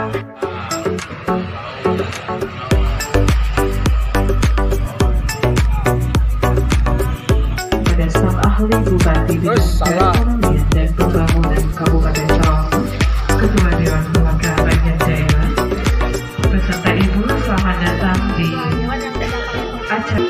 Pada staf ahli Bupati Bidang Perekonomian dan Pembangunan Kabupaten Cawang, Ketua Dewan Perwakilan Rakyat Daerah, beserta Ibu, selamat datang di acara.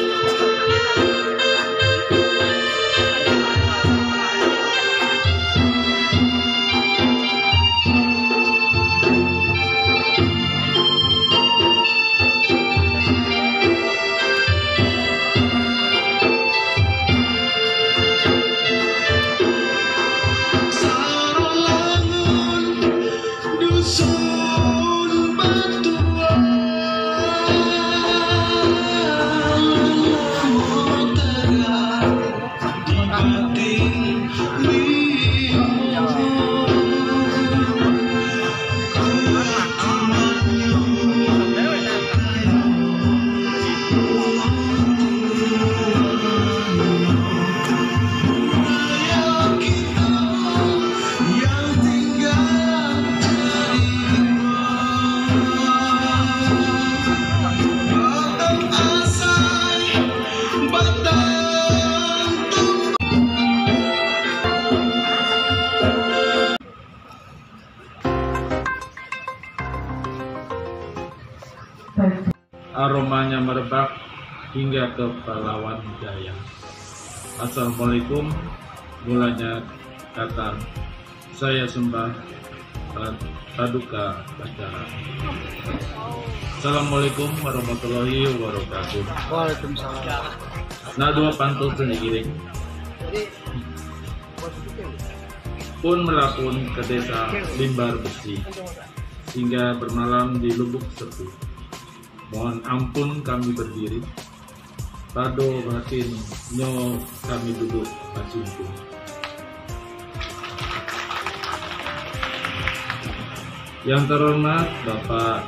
Aromanya merebak hingga ke Palawan Jaya. Assalamualaikum, mulanya kata saya sembah Paduka Bacara. Assalamualaikum warahmatullahi wabarakatuh. Waalaikumsalam. Nah, dua pantul sendiri pun melapun ke desa Limbar Besi hingga bermalam di lubuk sepi. Mohon ampun kami berdiri, pado batin nyo kami duduk bacimpu. Yang terhormat Bapak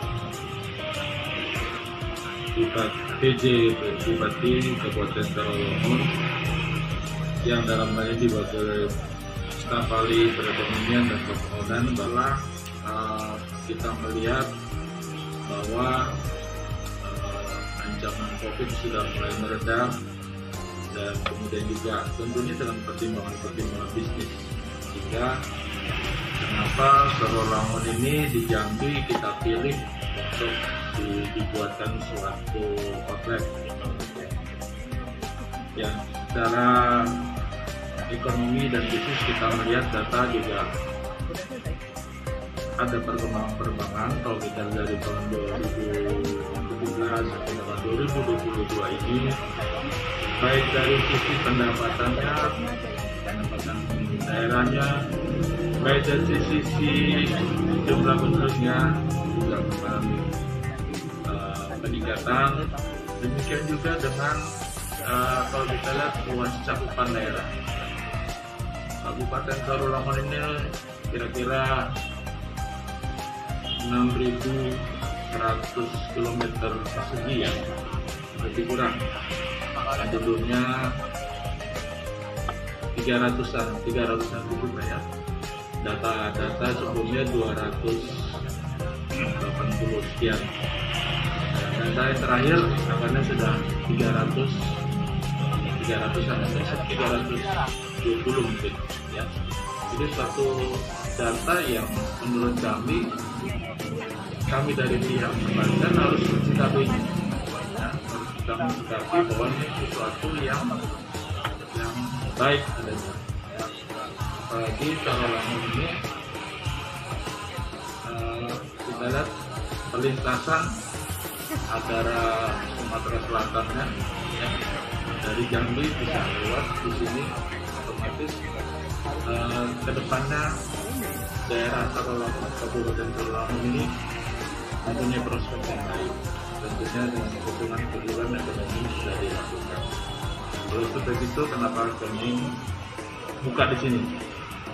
PJ Bupati Kabupaten Tarulangun, yang dalam hal ini diwakili staf ahli perekonomian dan pembangunan, bahwa kita melihat bahwa ancaman COVID sudah mulai mereda, dan kemudian juga tentunya dalam pertimbangan bisnis, sehingga kenapa Tarulangun ini di Jambi kita pilih untuk dibuatkan suatu outlet yang secara ekonomi dan bisnis kita melihat data juga ada perkembangan. Kalau kita dari tahun 2017 sampai tahun 2022 ini, baik dari sisi pendapatan daerahnya, baik dari sisi jumlah penduduknya juga mengalami peningkatan. Demikian juga dengan kalau kita lihat luas cakupan daerah, Kabupaten Tarulangun ini kira-kira 6.100 km persegi, ya, lebih kurang. Penduduknya 300-an ribu ya. Data sebelumnya 280 sekian. Data yang terakhir angkanya sudah 320 mungkin, ya. Jadi suatu data yang menurut kami dari pihak perbankan harus mencikapi, kita mencikapi bahwa ini sesuatu yang baik adanya. Apalagi Tarulangun ini kita lihat perlintasan antara Sumatera Selatannya, ya, dari Jambi bisa lewat di sini, otomatis kedepannya daerah Tarulangun, Kabupaten Tarulangun ini mempunyai prospek yang baik, tentunya dengan keuntungan ekonomi sudah dilakukan. Kalau sudah gitu, kenapa kami buka di sini?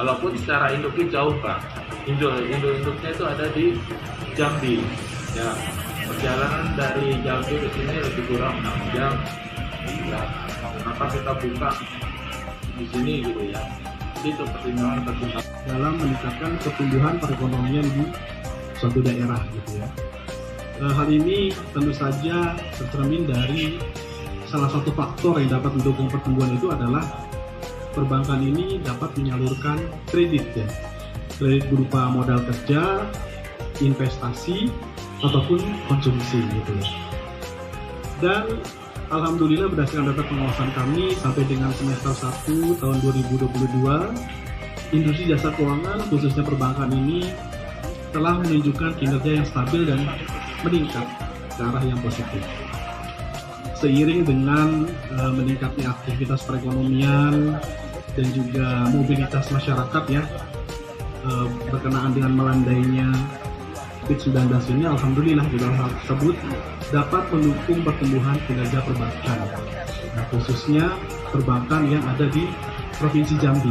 Walaupun secara induknya jauh, Pak. Induknya itu ada di Jambi. Ya, perjalanan dari Jambi ke sini lebih kurang 6 jam. Ya, kenapa kita buka di sini gitu ya? Jadi itu pertimbangan dalam meningkatkan pertumbuhan perekonomian di suatu daerah gitu ya. Hal ini tentu saja tercermin dari salah satu faktor yang dapat mendukung pertumbuhan itu adalah perbankan ini dapat menyalurkan kredit ya. Kredit berupa modal kerja, investasi, ataupun konsumsi gitu ya. Dan alhamdulillah berdasarkan data pengawasan kami sampai dengan semester 1 tahun 2022, industri jasa keuangan khususnya perbankan ini telah menunjukkan kinerja yang stabil dan meningkat ke arah yang positif. Seiring dengan meningkatnya aktivitas perekonomian dan juga mobilitas masyarakat ya, berkenaan dengan melandainya COVID-19 ini, alhamdulillah juga hal tersebut dapat mendukung pertumbuhan kinerja perbankan, nah, khususnya perbankan yang ada di Provinsi Jambi.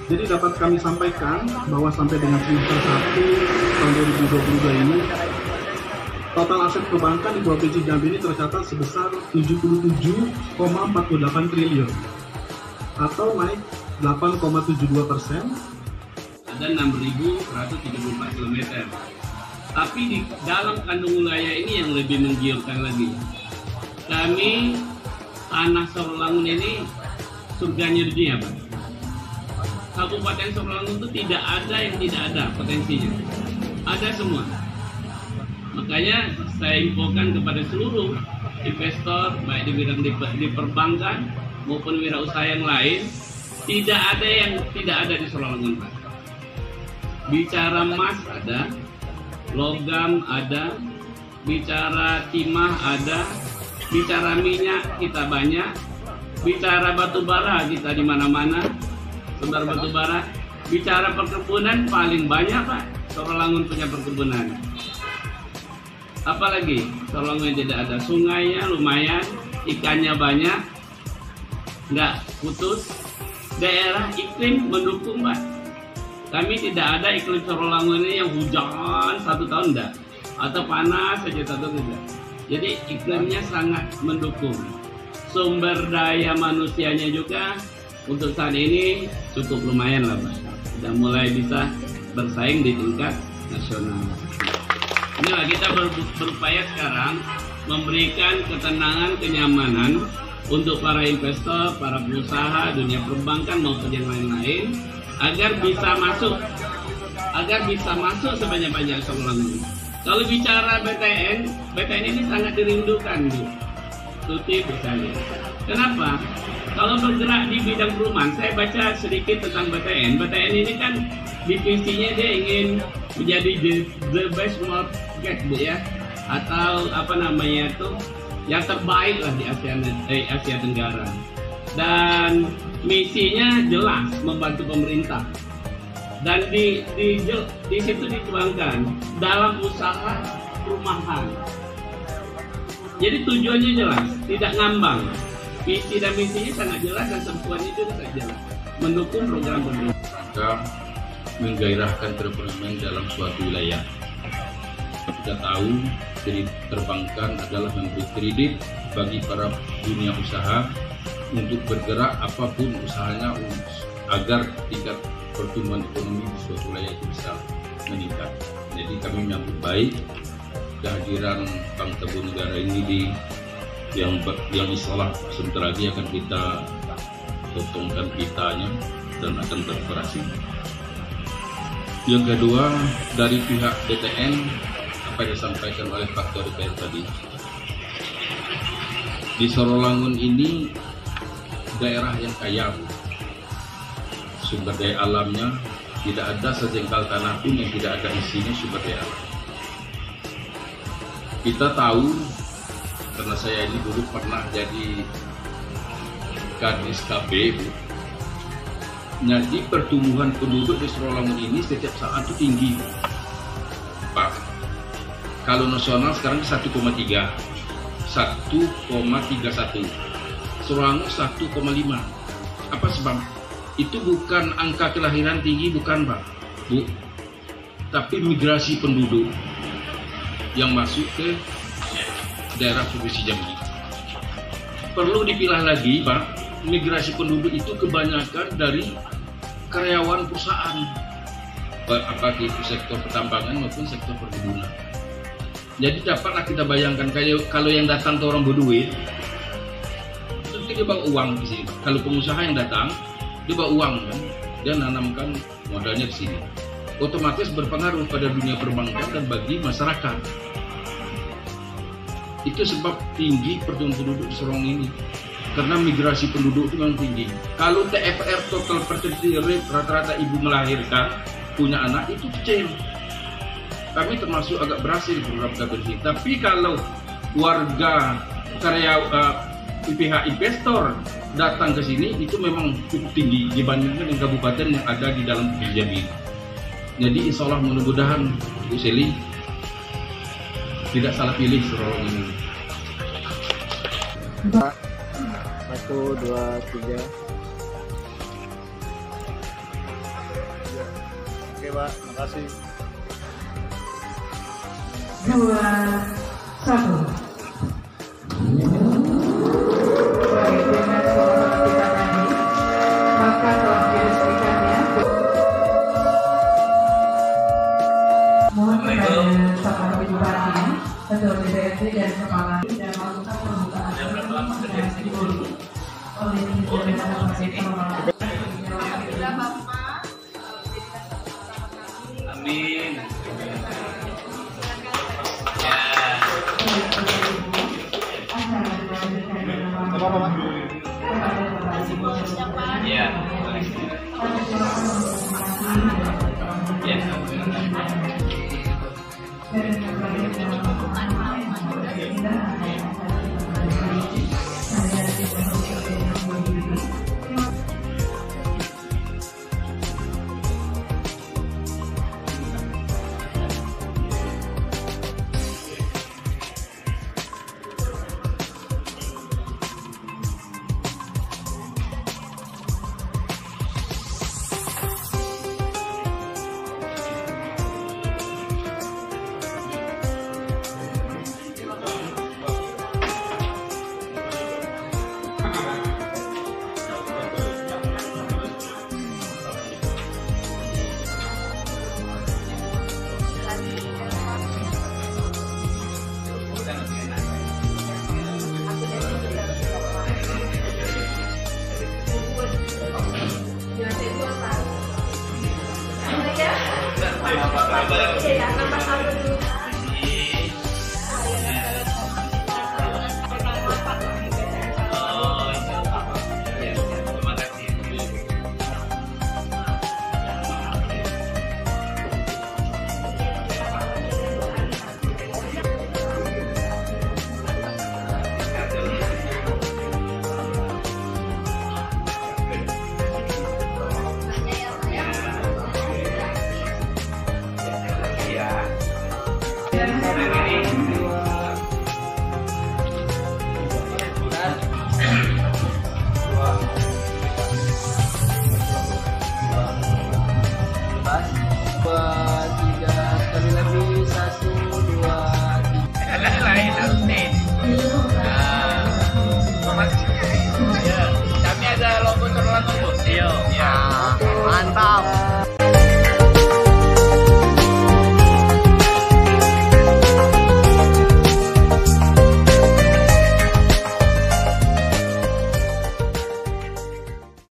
Jadi dapat kami sampaikan bahwa sampai dengan semester 1 tahun 2022 ini, total aset perbankan di Provinsi Jambi ini tercatat sebesar 77,48 triliun atau naik 8,72%. Ada 6.174 km. Tapi di dalam kandung wilayah ini yang lebih menggiurkan lagi. Kami tanah Sarolangun ini surganya dunia, Pak. Kabupaten Sarolangun itu tidak ada yang tidak ada potensinya. Ada semua. Makanya saya infokan kepada seluruh investor baik di bidang di perbankan maupun wirausaha yang lain, tidak ada yang tidak ada di Sarolangun, Pak. Bicara emas ada, logam ada, bicara timah ada, bicara minyak kita banyak, bicara batu bara kita di mana-mana, sumber batu bara, bicara perkebunan paling banyak, Pak. Sarolangun punya perkebunan. Apalagi Sarolangun tidak ada, sungainya lumayan, ikannya banyak, nggak putus, daerah iklim mendukung, Pak. Kami tidak ada iklim Sarolangun ini yang hujan 1 tahun enggak, atau panas saja 1 tahun enggak. Jadi iklimnya sangat mendukung. Sumber daya manusianya juga untuk saat ini cukup lumayan lah, Pak. Sudah mulai bisa bersaing di tingkat nasional. Inilah kita berupaya sekarang memberikan ketenangan, kenyamanan untuk para investor, para pengusaha, dunia perbankan maupun yang lain-lain, agar bisa masuk sebanyak-banyak Sarolangun. Kalau bicara BTN ini sangat dirindukan, Bu Tuti, Bu Sali. Kenapa? Kalau bergerak di bidang perumahan, saya baca sedikit tentang BTN. BTN ini kan divisinya dia ingin menjadi the best market, Bu ya, atau apa namanya itu, yang terbaik lah di Asia Tenggara. Dan misinya jelas membantu pemerintah, dan di situ dituangkan dalam usaha perumahan. Jadi tujuannya jelas, tidak ngambang. Visi dan misinya sangat jelas dan sempuannya juga sangat jelas, mendukung program pemerintah, menggairahkan perekonomian dalam suatu wilayah. Kita tahu kredit perbankan adalah memberi kredit bagi para dunia usaha untuk bergerak apapun usahanya agar tingkat pertumbuhan ekonomi di suatu wilayah itu bisa meningkat. Jadi kami menyambut baik kehadiran Bank Tabungan Negara ini yang insyaallah sebentar lagi akan kita potongkan pitanya dan akan beroperasi. Yang kedua, dari pihak BTN, apa yang disampaikan oleh Pak Ketua DPR tadi, di Sarolangun ini daerah yang kaya, sumber daya alamnya tidak ada sejengkal tanah pun yang tidak ada isinya sumber daya alam. Kita tahu, karena saya ini dulu pernah jadi kadis KB, jadi pertumbuhan penduduk di Sarolangun ini setiap saat itu tinggi, Pak. Kalau nasional sekarang 1,3, 1,31. Sarolangun 1,5. Apa sebab? Itu bukan angka kelahiran tinggi, bukan, Pak, Bu, tapi migrasi penduduk yang masuk ke daerah Provinsi Jambi. Perlu dipilah lagi, Pak, migrasi penduduk itu kebanyakan dari karyawan perusahaan. apa itu sektor pertambangan maupun sektor perkebunan. Jadi dapatlah kita bayangkan kalau yang datang ke orang berduit, itu dia bawa uang di sini. Kalau pengusaha yang datang, dia bawa uang kan, dia nanamkan modalnya di sini. Otomatis berpengaruh pada dunia perbankan dan bagi masyarakat. Itu sebab tinggi pertumbuhan penduduk di Sorong ini. Karena migrasi penduduk itu memang tinggi. Kalau TFR total fertility rate rata-rata ibu melahirkan punya anak itu kecil. Kami termasuk agak berhasil program KBRI. Tapi kalau warga pihak investor datang ke sini itu memang cukup tinggi dibandingkan dengan kabupaten yang ada di dalam Jambi. Jadi insya Allah mudah-mudahan Bu Seli tidak salah pilih Sorong ini. 1, 2, 3. Oke Pak, makasih. 2, 1. Baik, dengan suara kita tadi, maka telah diresmikannya. Mohon kepada Bapak Bupati, Ketua DPRD dan Kepala dan melakukan pembukaan oleh Jajaran Masjid Al-Fatihah. Amin. Ya. Mantap.